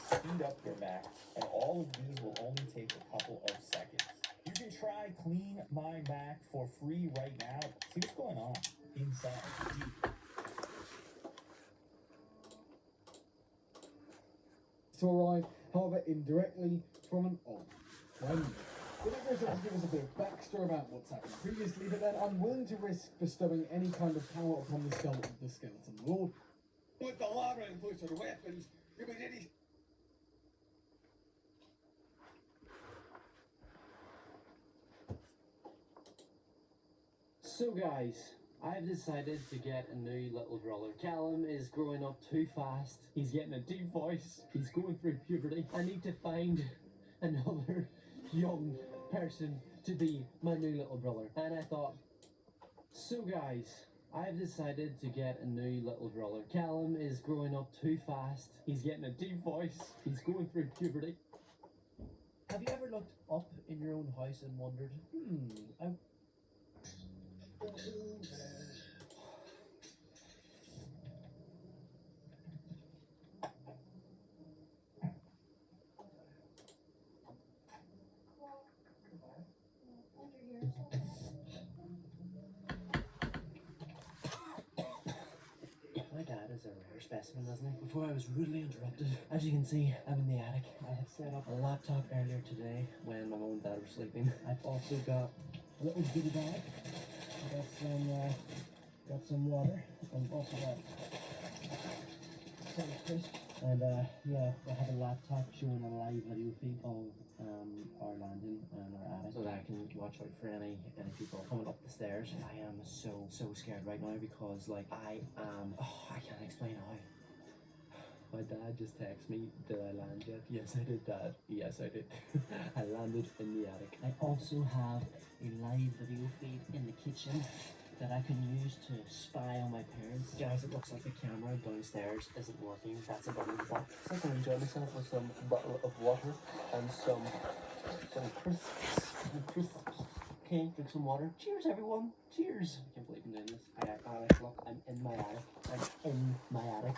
Speed up your Mac, and all of these will only take a couple of seconds. You can try Clean My Mac for free right now. See what's going on inside. To arrive, however, indirectly from an old friend. The vicar is able to give us a bit of backstory about what's happened previously, but then unwilling to risk bestowing any kind of power upon the skull of the skeleton lord. Put the lava in place of the weapons. You mean any... So guys, I've decided to get a new little brother. Callum is growing up too fast. He's getting a deep voice. He's going through puberty. I need to find another young person to be my new little brother. And I thought, so guys, I've decided to get a new little brother. Callum is growing up too fast. He's getting a deep voice. He's going through puberty. Have you ever looked up in your own house and wondered, My dad is a rare specimen, isn't he? Before I was rudely interrupted, as you can see, I'm in the attic. I have set up a laptop earlier today when my mom and dad were sleeping. I've also got a little goodie bag. I got some water. I've also got some crisps. And yeah, I have a laptop showing a live video feed of our landing and our attic, so that I can watch out for any people coming up the stairs. I am so scared right now because like I can't explain how. My dad just texted me, did I land yet? Yes, I did, Dad. Yes, I did. I landed in the attic. I also have a live video feed in the kitchen that I can use to spy on my parents. Guys, it looks like the camera downstairs isn't working. That's a bummer, but I can enjoy myself with some bottle of water and some crisps. Okay, drink some water. Cheers, everyone. Cheers. I can't believe I'm doing this. Alright, look, I'm in my attic.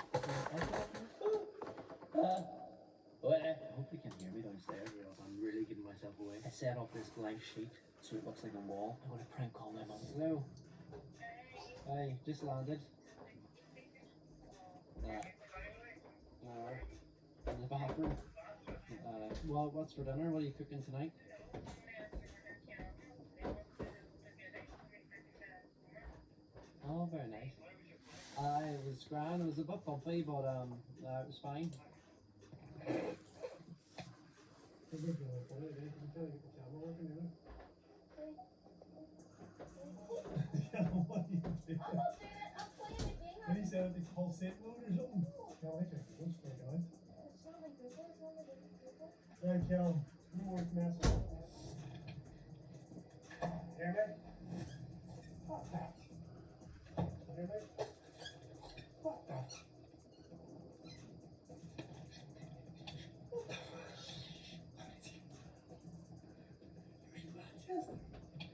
I hope you can hear me downstairs, or else I'm really giving myself away. I set up this blank sheet so it looks like a wall. I'm gonna prank call my mum. Hello. Hey, just landed. In the bathroom. Well, what's for dinner? What are you cooking tonight? Oh, very nice. It was grand. It was a bit bumpy, but it was fine. What do you say, this whole set load or something? I like it. It looks pretty good. Right, Cal. You work massive. Hear me? Fuck that. Hear me? Fuck that.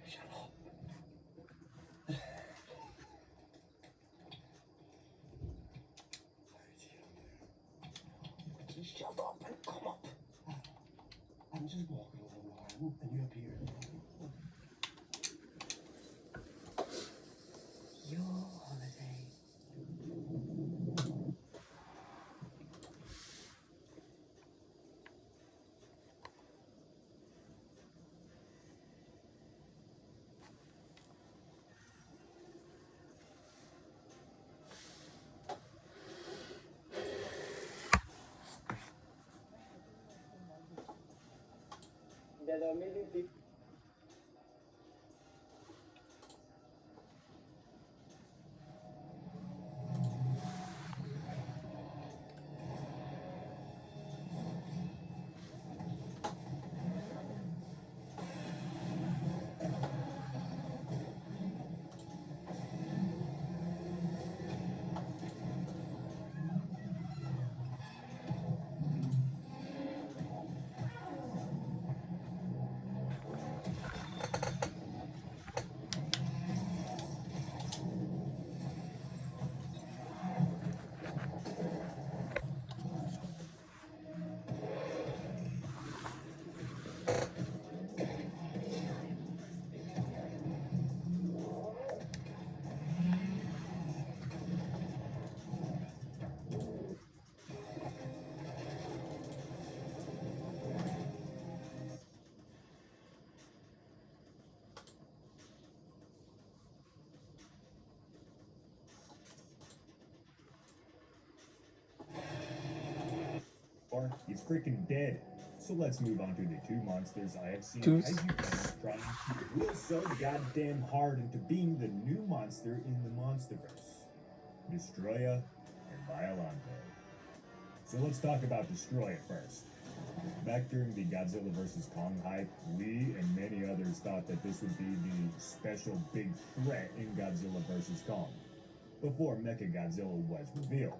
Shut up. Just shut up and come up. I'm just walking a little while and you appear. Your holiday. or he's freaking dead. So let's move on to the two monsters I have seen Twos. kaiju fans trying to wheel so goddamn hard into being the new monster in the Monsterverse. Destroya and Violante. So let's talk about Destroya first. Back during the Godzilla vs. Kong hype, we and many others thought that this would be the special big threat in Godzilla vs. Kong, before Mechagodzilla was revealed.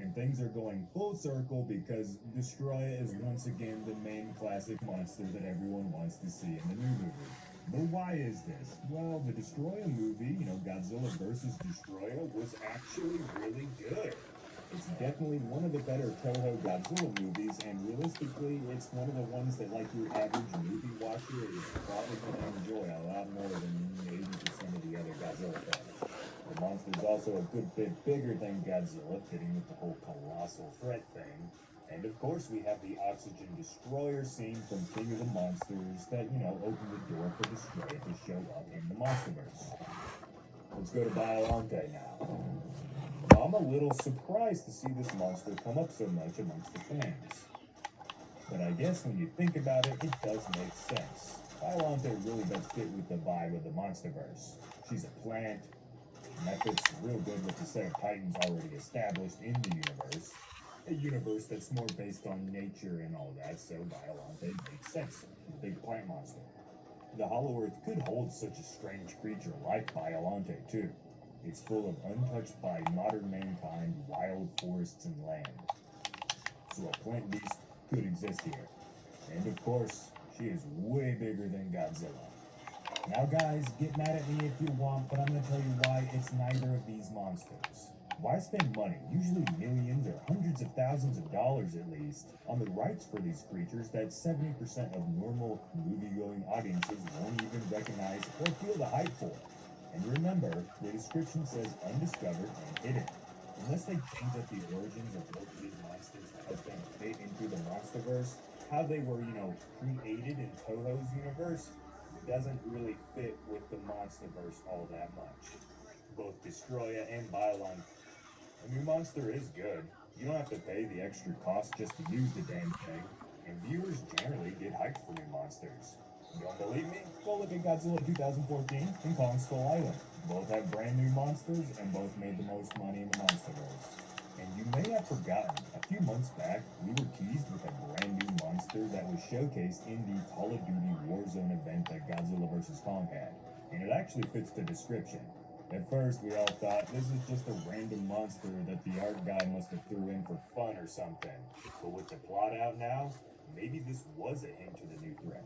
And things are going full circle because Destroya is once again the main classic monster that everyone wants to see in the new movie. But why is this? Well, the Destroya movie, Godzilla vs. Destroya, was actually really good. It's definitely one of the better Toho Godzilla movies, and realistically, it's one of the ones that, like your average movie watcher, is probably going to enjoy a lot more than 80% of the other Godzilla films. The monster's also a good bit bigger than Godzilla, fitting with the whole colossal threat thing. And of course, we have the Oxygen Destroyer scene from King of the Monsters that, opened the door for Destroyer to show up in the Monsterverse. Let's go to Violante now. Now, I'm a little surprised to see this monster come up so much amongst the fans. But I guess when you think about it, it does make sense. Violante really does fit with the vibe of the Monsterverse. She's a plant, and that fits real good with the set of Titans already established in the universe. A universe that's more based on nature and all that, so Violante makes sense. A big plant monster. The Hollow Earth could hold such a strange creature like Violante, too. It's full of untouched by modern mankind, wild forests and land. So a plant beast could exist here. And of course, she is way bigger than Godzilla. Now guys, get mad at me if you want, but I'm going to tell you why it's neither of these monsters. Why spend money, usually millions or hundreds of thousands of dollars at least, on the rights for these creatures that 70% of normal movie-going audiences won't even recognize or feel the hype for? And remember, the description says undiscovered and hidden. Unless they change up the origins of both of these monsters to help them fit into the Monsterverse, how they were, created in Toho's universe doesn't really fit with the Monsterverse all that much. Both Destroya and Violante. A new monster is good. You don't have to pay the extra cost just to use the damn thing, and viewers generally get hyped for new monsters. You don't believe me? Go look at Godzilla 2014 and Kong Skull Island. Both have brand new monsters and both made the most money in the Monsterverse. And you may have forgotten, a few months back, we were teased with a brand new monster that was showcased in the Call of Duty Warzone event that Godzilla vs. Kong had. And it actually fits the description. At first, we all thought this is just a random monster that the art guy must have threw in for fun or something. But with the plot out now, maybe this was a hint to the new threat.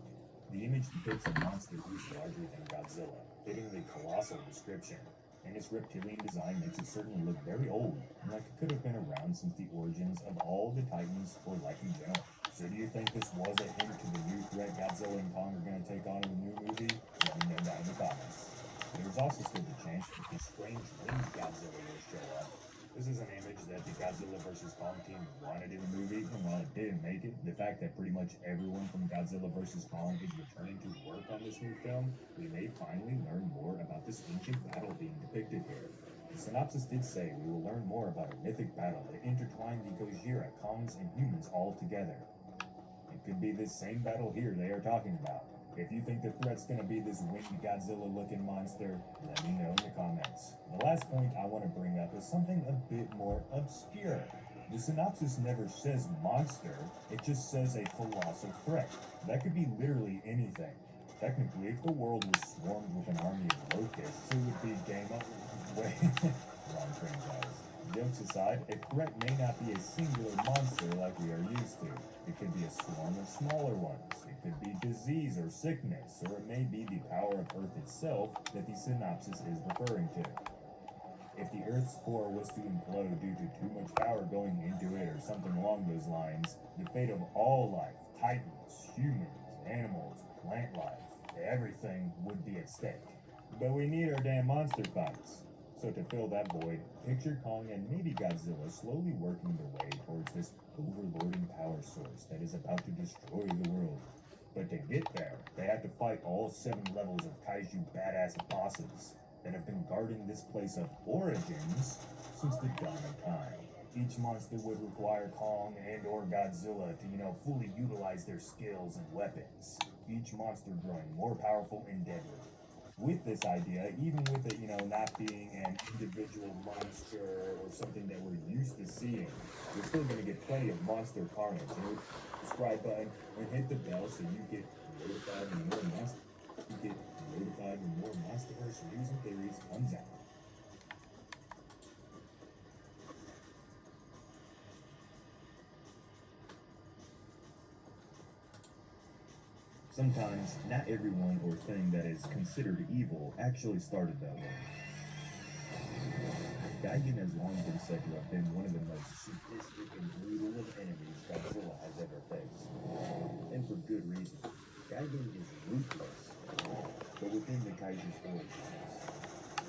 The image depicts a monster who's larger than Godzilla, fitting the colossal description. And its reptilian design makes it certainly look very old, like it could have been around since the origins of all the Titans or life in general. So do you think this was a hint to the new threat Godzilla and Kong are going to take on in the new movie? Let me know down in the comments. There's also still the chance that the strange winged Godzilla will show up. This is an image that the Godzilla vs. Kong team wanted in the movie, and while it didn't make it, the fact that pretty much everyone from Godzilla vs. Kong is returning to work on this new film, we may finally learn more about this ancient battle being depicted here. The synopsis did say we will learn more about a mythic battle that intertwined the Gojira, Kongs, and humans all together. It could be this same battle here they are talking about. If you think the threat's gonna be this winged Godzilla-looking monster, let me know in the comments. The last point I want to bring up is something a bit more obscure. The synopsis never says monster, it just says a colossal threat. That could be literally anything. Technically, if the world was swarmed with an army of locusts, it would be game up. Wait, wrong franchise. Jokes aside, a threat may not be a singular monster like we are used to. It could be a swarm of smaller ones. It could be disease or sickness, or it may be the power of Earth itself that the synopsis is referring to. If the Earth's core was to implode due to too much power going into it or something along those lines, the fate of all life, Titans, humans, animals, plant life, everything would be at stake. But we need our damn monster fights. So to fill that void, picture Kong and maybe Godzilla slowly working their way towards this overlording power source that is about to destroy the world. But to get there, they have to fight all 7 levels of kaiju badass bosses that have been guarding this place of origins since the dawn of time. Each monster would require Kong and or Godzilla to, fully utilize their skills and weapons. Each monster growing more powerful and deadly. With this idea, even with it, not being an individual monster or something that we're used to seeing, we're still going to get plenty of monster carnage. Subscribe button and hit the bell so you get notified when more Monsterverse news and theories comes out. Sometimes, not everyone or thing that is considered evil actually started that way. Gigan has long been said to have been one of the most sadistic and brutal of enemies Godzilla has ever faced. And for good reason. Gigan is ruthless, but within the Kaiser's origins,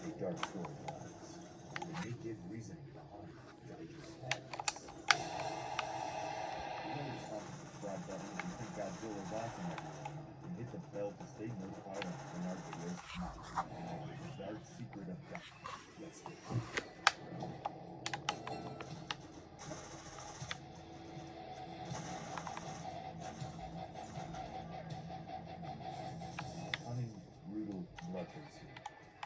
a dark story lies. And they give reasoning behind Gigan's madness. Remember to subscribe button if you think Godzilla is awesome, everyone. And hit the bell to stay notified when our videos come out. The dark secret of God. Let's get it. Cunning, brutal, bloodthirsty.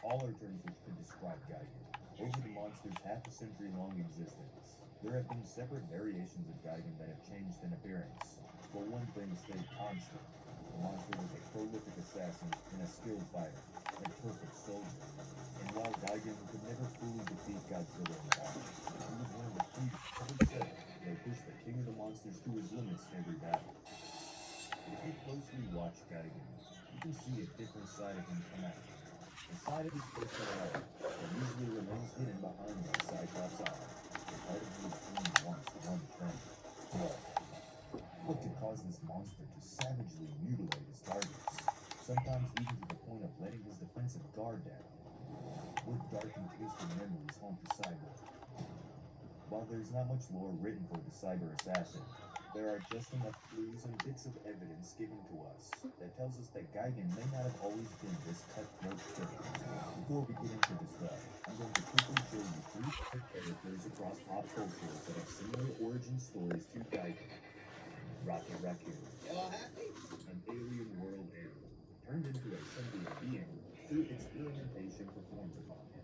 All are terms which could describe Gigan. Over the monster's half-a-century-long existence, there have been separate variations of Gigan that have changed in appearance. But one thing stayed constant. The monster was a prolific assassin and a skilled fighter, a perfect soldier. And while Gigan could never fully defeat Godzilla in battle, he was one of the few ever said that pushed the king of the monsters to his limits in every battle. If you closely watch Gigan, you can see a different side of him come out. A side of his personality that usually remains hidden behind the Cyclops eye. The part of his only wants one thing: blood. What could cause this monster to savagely mutilate his targets, sometimes even to the point of letting his defensive guard down? What dark and twisted memories haunt the cyborg? While there's not much lore written for the cyber assassin, there are just enough clues and bits of evidence given to us that tells us that Gigan may not have always been this cutthroat killer. Before we get into this though, I'm going to quickly show you 3 different characters across pop culture that have similar origin stories to Gigan. Rocket Raccoon, an alien world animal, turned into a sentient being through experimentation performed upon him.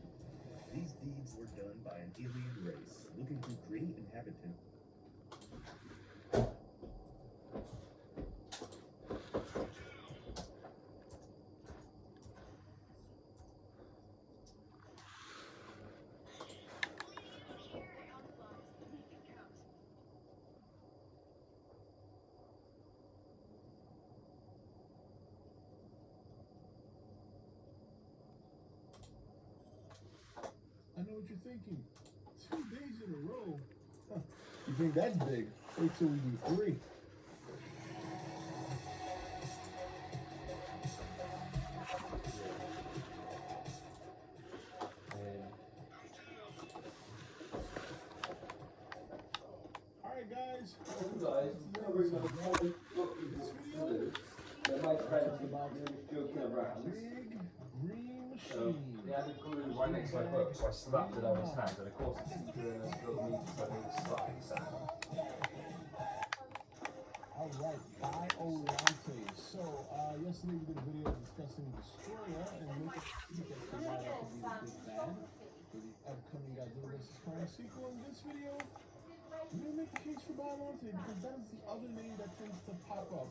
These deeds were done by an alien race looking to create inhabitants. I know what you're thinking. 2 days in a row. Huh. You think that's big? Wait till we do 3. Alright guys. This video. My friends about joking around. Big green So machine. he had a glue right next to my book, so I slapped it on his hand, and of course it didn't do enough to me to suddenly slide sound. Alright, Biolante. So, yesterday we did a video discussing Destroyer and making it that the might have to be the big bad for the upcoming Godzilla vs. Kong sequel. In this video, we're going to make the case for Biolante because that is the other name that tends to pop up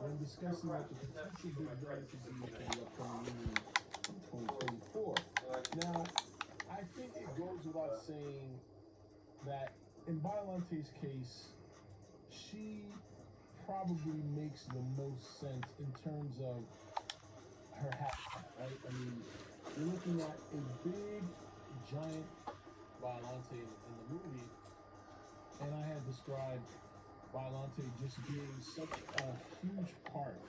when discussing what the potential big bad could be for the upcoming movie in 2024. Now, I think it goes without saying that in Biolante's case, she probably makes the most sense in terms of her habitat, right? I mean, you're looking at a big, giant Biolante in the movie, and I had described Biolante just being such a huge part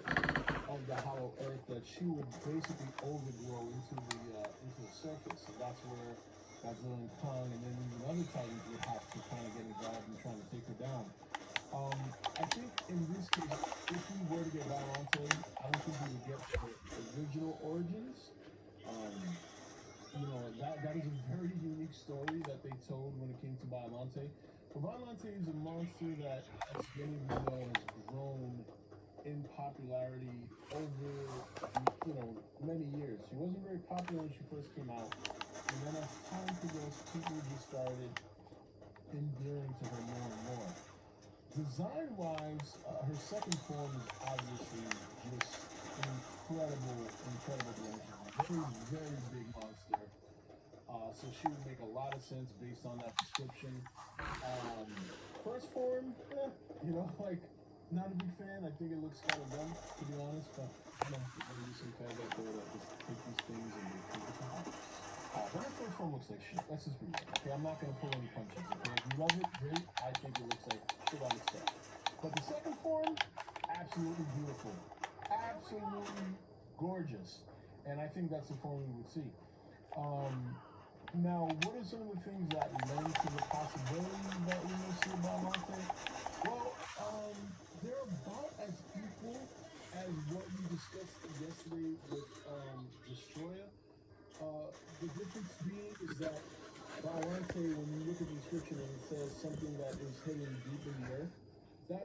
of the Hollow Earth that she would basically overgrow into the surface, and that's where Godzilla and Kong and then even other titans would have to kind of get involved in trying to take her down. I think in this case, if we were to get Biolante, I don't think we would get the original origins. that is a very unique story that they told when it came to Biollante. But Biollante is a monster that, as many of you know, has grown in popularity over many years. She wasn't very popular when she first came out, and then as time progressed, people just started endearing to her more and more. Design-wise, her second form is obviously just an incredible dimension. Very, very big monster. So she would make a lot of sense based on that description. First form, not a big fan. I think it looks kind of dumb, to be honest. But maybe some fans out there that just take these things and they treat it to heart. But her first form looks like shit. Let's just be real. Okay, I'm not gonna pull any punches. Okay, if you love it, great. I think it looks like shit on its face. But the second form, absolutely beautiful, absolutely gorgeous, and I think that's the form we would see. Now, what are some of the things that lend to the possibility that we may see Biollante? Well, they're about as equal as what we discussed yesterday with Destroyer. The difference being is that Biollante, when you look at the description and it says something that is hidden deep in the earth, that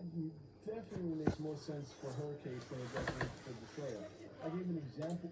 definitely makes more sense for her case than it does for Destroyer. I gave an example.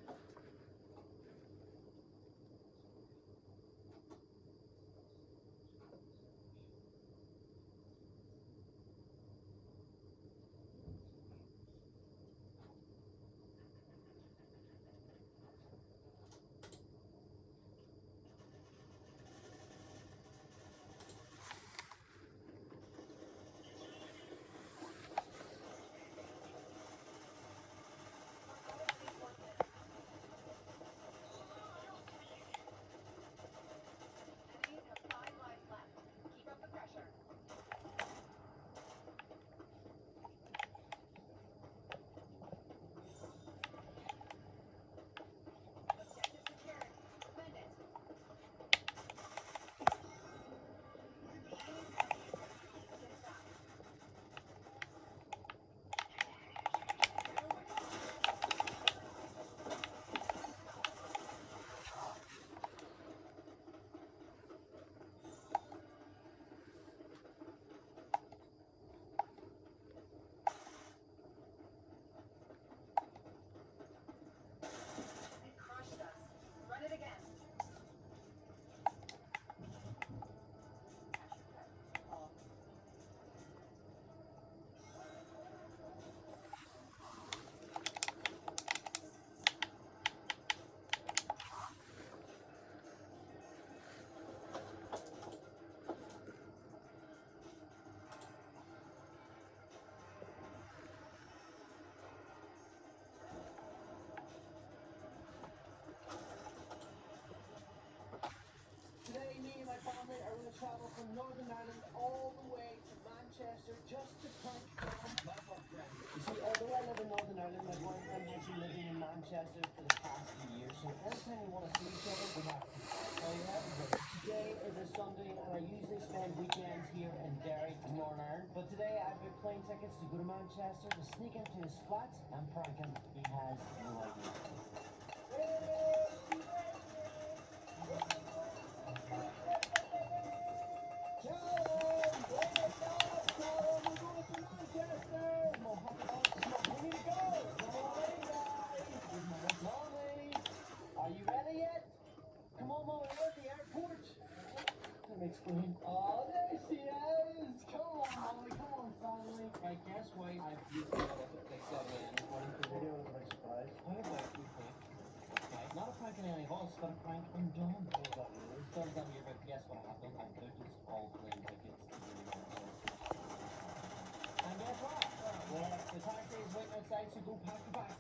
Travel from Northern Ireland all the way to Manchester just to prank my boyfriend. You see, although I live in Northern Ireland, my boyfriend has been living in Manchester for the past few years, so every time we want to see each other, we have to. Oh yeah? Today is a Sunday, and I usually spend weekends here in Derry, Northern Ireland, but today I've been plane tickets to go to Manchester to sneak into his flat and prank him. He has no idea. Explain. Oh, there she is! Come on, Molly, come on, family. Right, guess what? I've used it like that man. Running the video was a big surprise. I have a few prank. Okay. Not a prank on any of us, but a prank on John. What was that really? John got me about guess what happened. I purchased all plane tickets to the Manchester. And guess what? Well, the taxi is waiting outside, so go pack your bag.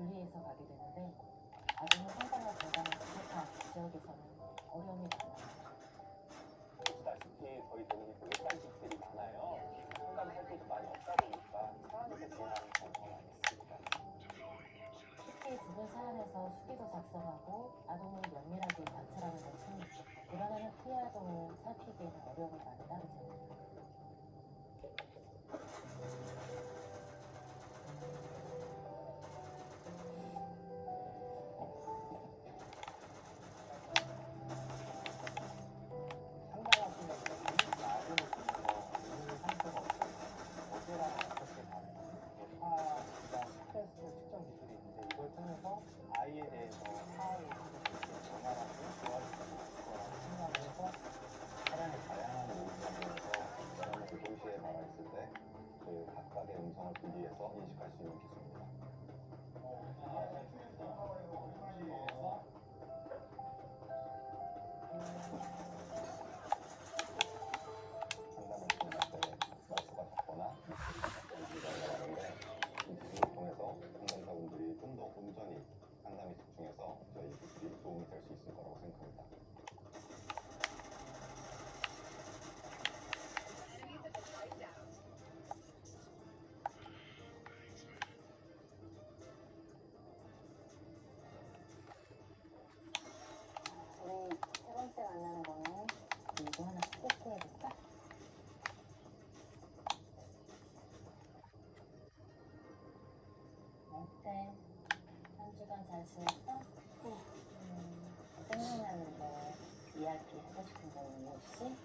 분리해서 가게 되는데 아동의 성장과 건강을 부족한 지역에서는 어려움이 많아요. 보시다시피 저희들은 외딴집들이 많아요. 공감할 때도 많이 없다 보니까 차 안에서 지내는 경우가 많이 있습니다. 특히 좁은 차 안에서 수기도 작성하고 아동을 면밀하게 관찰하는 것은 불안하는 피해 아동을 살피기에는 어려움을 많이 따르죠. 상담하시는 분들이 아동을 보면서 의문을 한 수가 없어요. 어제랑 어떻게 다르냐. 파가 스트레스 측정 기술이 있는데 이걸 통해서 아이에 대해서 파악을 해서 전화라고 조화를 시킬 거라고 생각을 해서 차량의 다양한 모습에 대해서 사람을 동시에 말했을 때 그 각각의 음성을 분리해서 인식할 수 있는 기술입니다. 상담을 진행할 때 말수가 적거나 얘기가 나가는데 이 기술을 통해서 상담사분들이 좀 더 온전히 상담에 집중해서 저희 기술이 도움이 될 수 있을 거라고 생각합니다. 우리 세 번째 만나는 거는 이거 하나 꼭 해볼까? 어때? 한 주간 잘 지냈어? 생각나는 거 이야기 하고 싶은 거 있니 혹시?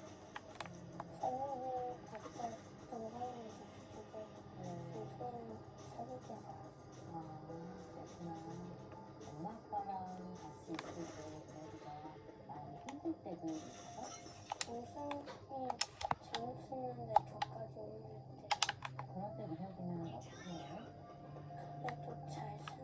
저녁에 각자 동생이 주고 요즘 사귀게 아, 그렇구나. 엄마 아빠랑 같이 있을 때 그래도가 많이 힘들 때도 있어서 동생이 장수는데 저까지 오는데 그럴 때 민혁이는 어떻게 해요? 그래도 잘 사는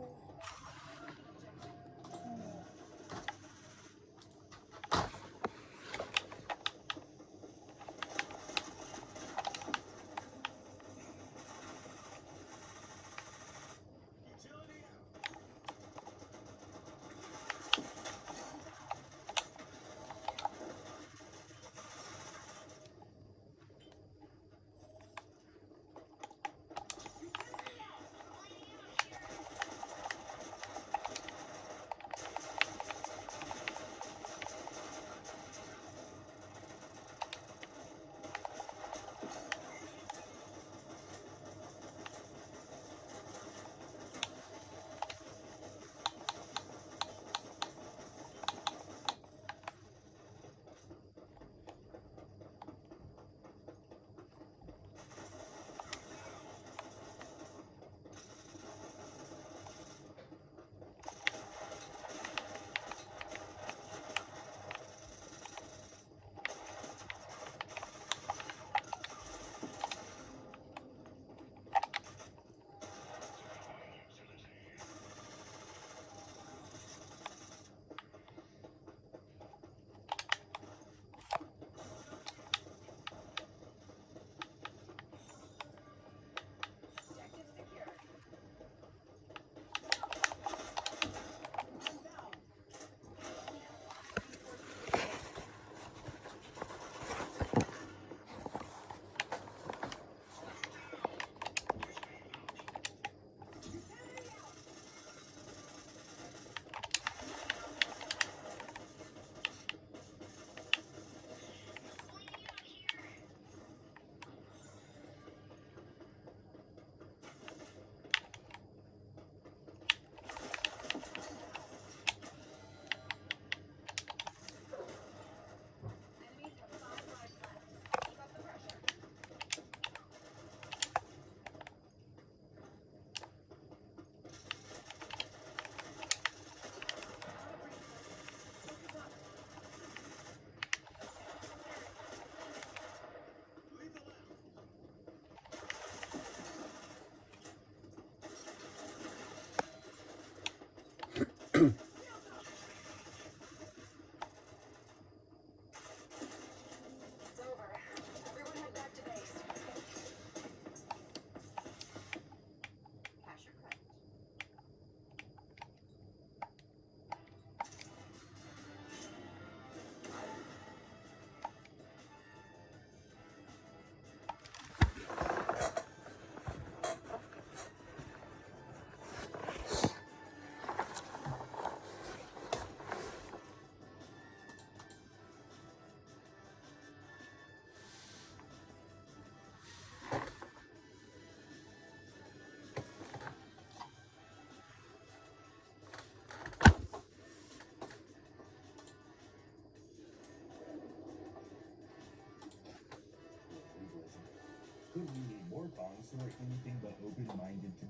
songs who are anything but open-minded to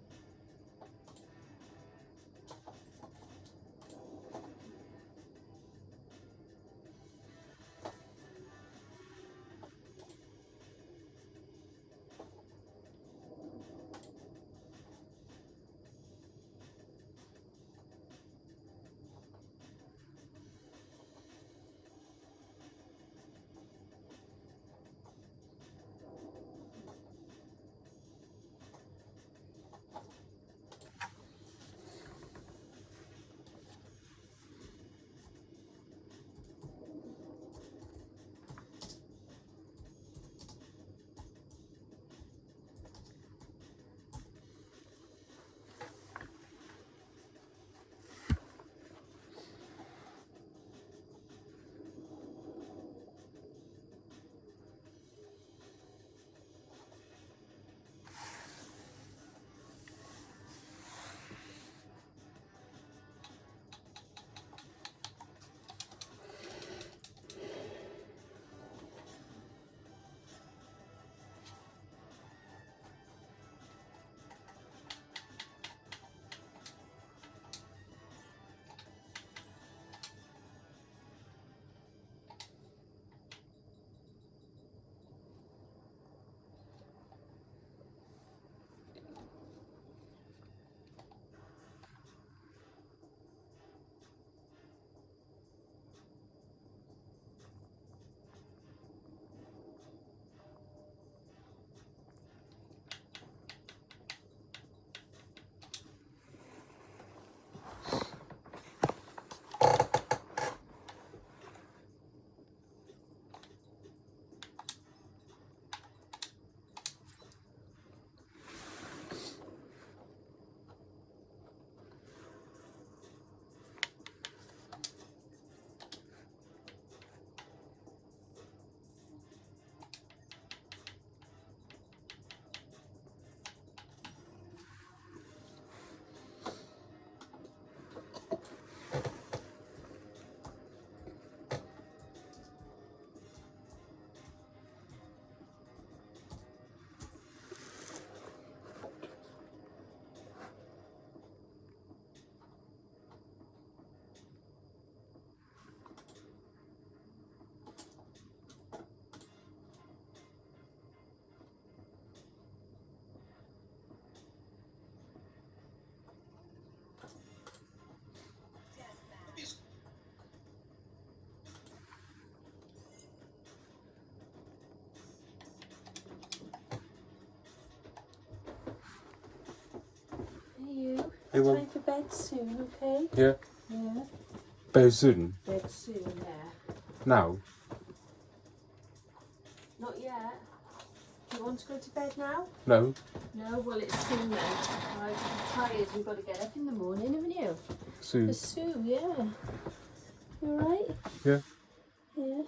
Hey, well, time for bed soon, okay? Yeah. Yeah. Bed soon. Bed soon, yeah. Now. Not yet. Do you want to go to bed now? No. No? Well, it's soon then. Right, you're tired. You've got to get up in the morning, haven't you? Soon. It's soon, yeah. You alright? Yeah. Yeah.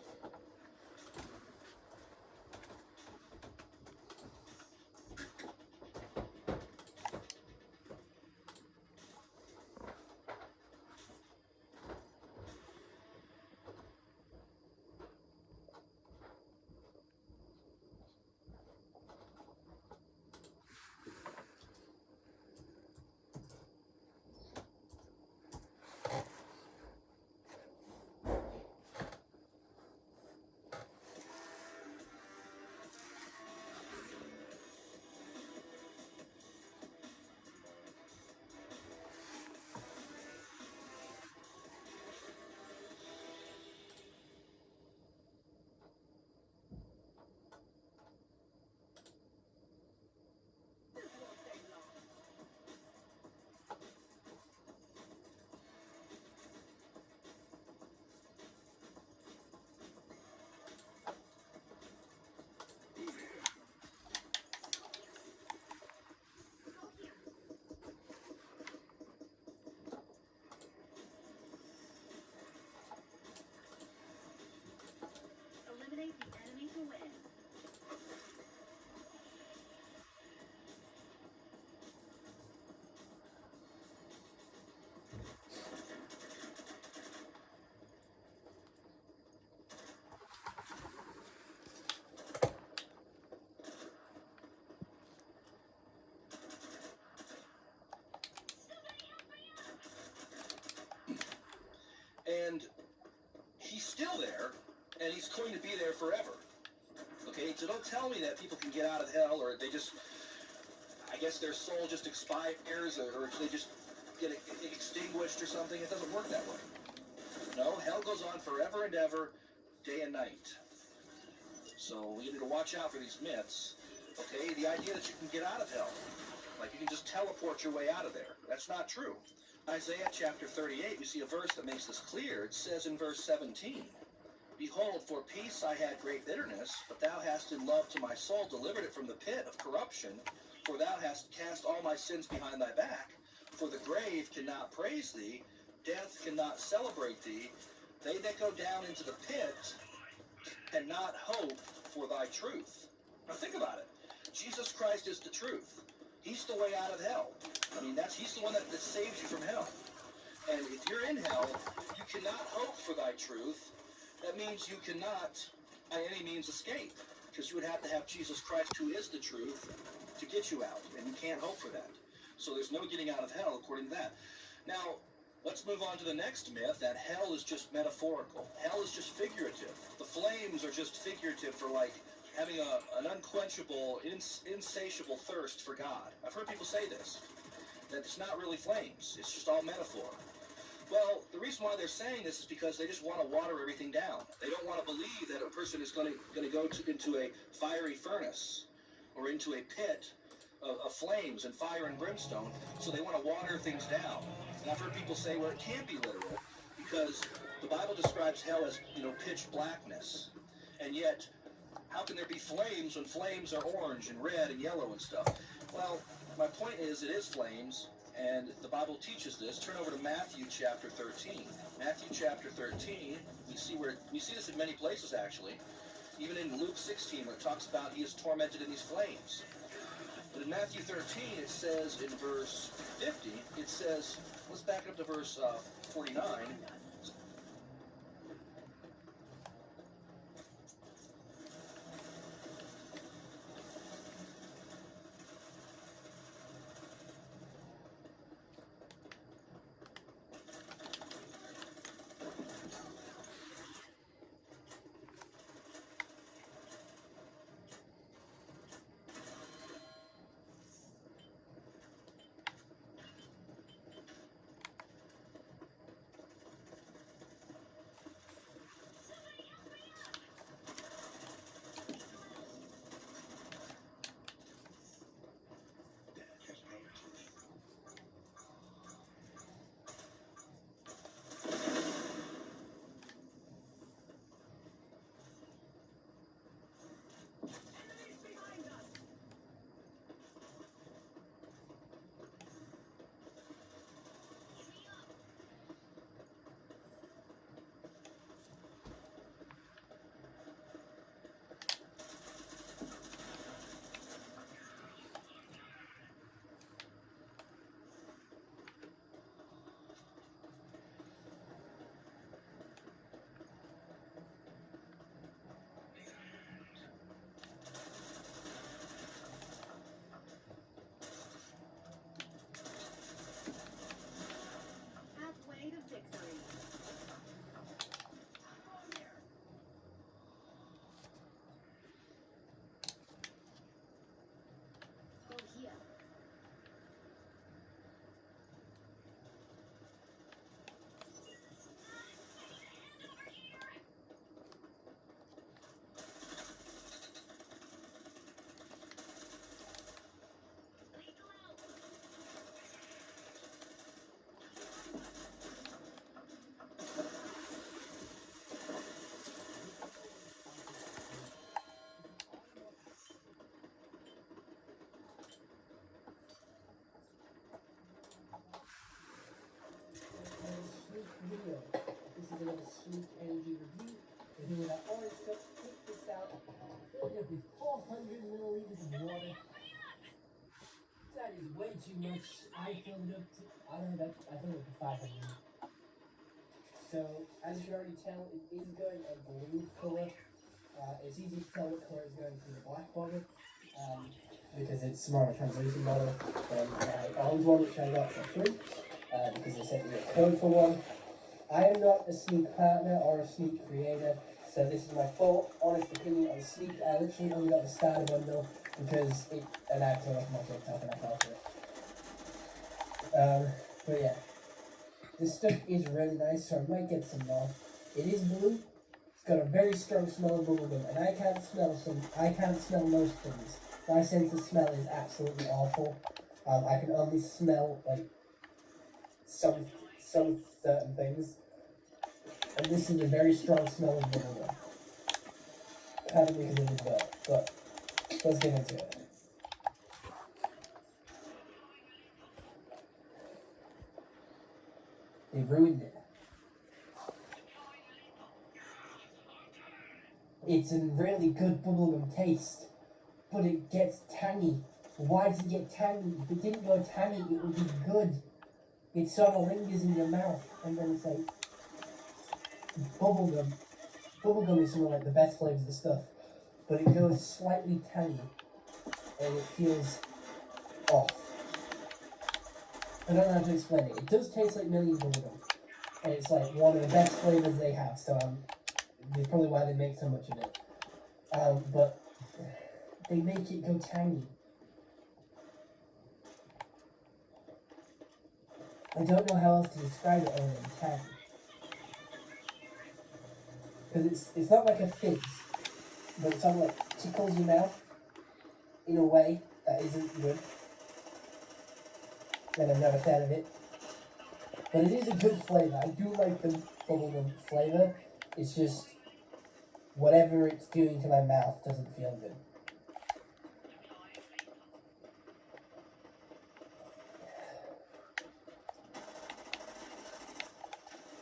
and he's still there, and he's going to be there forever. Okay, so don't tell me that people can get out of hell, or they just, I guess their soul just expires, or they just get extinguished or something. It doesn't work that way. No, hell goes on forever and ever, day and night. So we need to watch out for these myths. Okay, the idea that you can get out of hell, like you can just teleport your way out of there. That's not true. Isaiah chapter 38, we see a verse that makes this clear. It says in verse 17, "Behold, for peace I had great bitterness, but thou hast in love to my soul delivered it from the pit of corruption, for thou hast cast all my sins behind thy back. For the grave cannot praise thee, death cannot celebrate thee. They that go down into the pit cannot hope for thy truth." Now think about it. Jesus Christ is the truth. He's the way out of hell. I mean, he's the one that saves you from hell. And if you're in hell, you cannot hope for thy truth. That means you cannot, by any means, escape. Because you would have to have Jesus Christ, who is the truth, to get you out. And you can't hope for that. So there's no getting out of hell according to that. Now, let's move on to the next myth, that hell is just metaphorical. Hell is just figurative. The flames are just figurative for, like, having an unquenchable, insatiable thirst for God. I've heard people say this, that it's not really flames. It's just all metaphor. Well, the reason why they're saying this is because they just want to water everything down. They don't want to believe that a person is going to go into a fiery furnace or into a pit of flames and fire and brimstone, so they want to water things down. And I've heard people say, well, it can't be literal because the Bible describes hell as, pitch blackness. And yet, how can there be flames when flames are orange and red and yellow and stuff? Well, my point is, it is flames, and the Bible teaches this. Turn over to Matthew chapter 13. Matthew chapter 13, we see this in many places actually. Even in Luke 16, where it talks about he is tormented in these flames. But in Matthew 13, it says in verse 50, it says, let's back up to verse 49. Video. This is another Sleek Energy review. We're doing that orange cup. Take this out. Fill it up with 400 milliliters of water. That is way too much. I filled it up to, I filled it up to 500. So, as you can already tell, it is going a blue color. It's easy to tell what color is going through the black bottle. Because it's more of a translucent bottle than the orange one, which I got for free. Because they sent me a code for one. I am not a sneak partner or a sneak creator, so this is my full, honest opinion on Sneak. I literally only got the starter bundle because an ad came off my TikTok and I fell for it. But yeah, this stuff is really nice, so I might get some more. It is blue. It's got a very strong smell of bubblegum, and I can't smell most things. My sense of smell is absolutely awful. I can only smell like some certain things, and this is a very strong smell of bubblegum. Probably because of the burp, but let's get into it. They ruined it. It's a really good bubblegum taste, but it gets tangy. Why does it get tangy? If it didn't go tangy, it would be good. It sort of lingers in your mouth, and then it's like bubblegum. Bubblegum is some of like the best flavors of stuff, but it goes slightly tangy, and it feels off. I don't know how to explain it. It does taste like Million bubblegum, and it's like one of the best flavors they have. So that's probably why they make so much of it. But they make it go tangy. I don't know how else to describe it other than tangy. Because it's not like a fizz, but it sort of like tickles your mouth in a way that isn't good. And I'm not a fan of it. But it is a good flavour. I do like the bubblegum flavour. It's just whatever it's doing to my mouth doesn't feel good.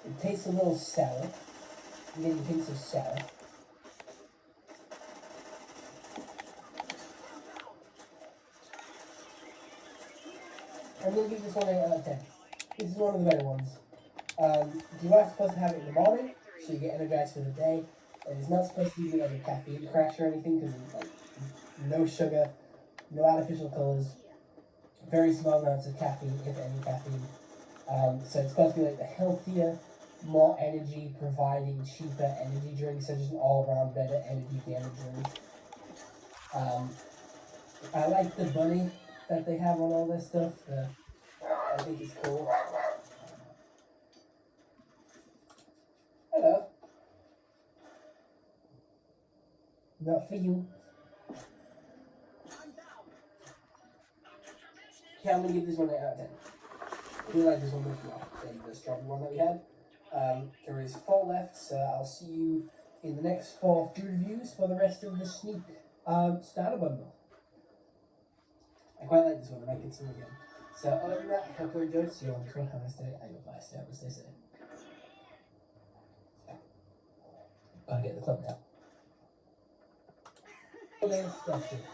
It tastes a little sour. I'm getting hints of sour. I'm going to give this one 8 out of 10. This is one of the better ones. You are supposed to have it in the morning, so you get energized for the day. And it's not supposed to be like a caffeine crash or anything, because it's like no sugar, no artificial colours, very small amounts of caffeine, if any caffeine. So it's supposed to be like the healthier, more energy providing, cheaper energy drink, so just an all around better energy damage drink. I like the bunny that they have on all this stuff. I think it's cool. Hello. Not for you. Yeah, I'm gonna give this one 8 out of 10. I do like this one much more than the strawberry one that we had. There is 4 left, so I'll see you in the next 4 food reviews for the rest of the Sneak starter bundle. I quite like this one, I might get some again. So other than that, I hope you enjoyed. See you on the next one. Have a nice day. I go bye. Stay safe. Gotta get the club now. Okay, stuff here.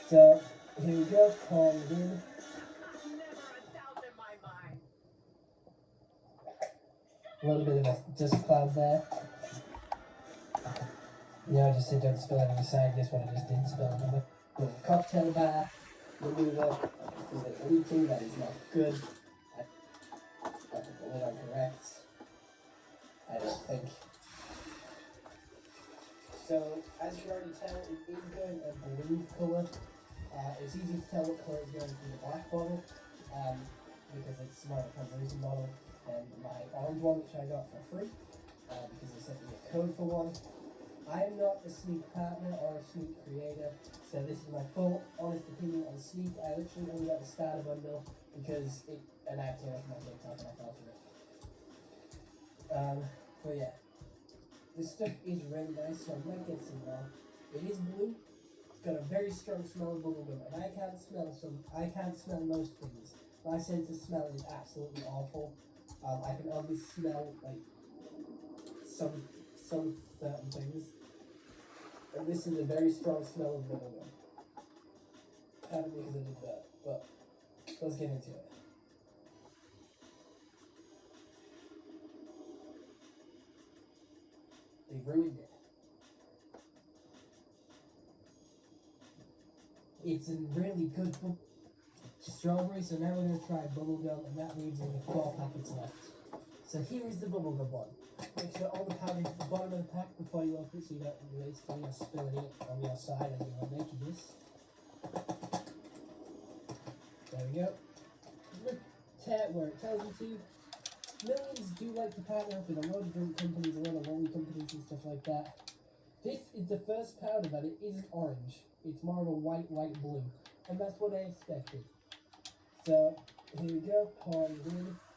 So here we go, calm it in. A little bit of a dust cloud there. Yeah, I just said don't spill it on the side. Guess what I just did? Spill it on the little cocktail bar. Maneuver. Is it leaking? That is not good. I put the lid on correct. I don't think. So, as you can already tell, it is going a blue colour. It's easy to tell what colour is going from the black bottle, because it's more of a translucent bottle than my orange one, which I got for free, because they sent me a code for one. I am not a Sneak partner or a Sneak creator, so this is my full, honest opinion on Sneak. I literally only got the starter bundle because an ad came off my TikTok and I fell for it. But yeah. This stuff is really nice, so I might get some more. It is blue. It's got a very strong smell of bubblegum, and I can't smell most things. My sense of smell is absolutely awful. I can only smell like some certain things. And this is a very strong smell of bubblegum. Probably because I did that, but let's get into it. They ruined it. It's a really good strawberry, so now we're going to try bubblegum, and that leaves only 4 packets left. So here is the bubblegum one. Make sure all the powder is at the bottom of the pack before you open it so you don't waste time spilling it on your side as you are making this. There we go. Look at where it tells you to. Millions do like to partner up with a lot of drink companies, a lot of lolly companies and stuff like that. This is the first powder that it isn't orange. It's more of a white blue. And that's what I expected. So, here we go, pour it in.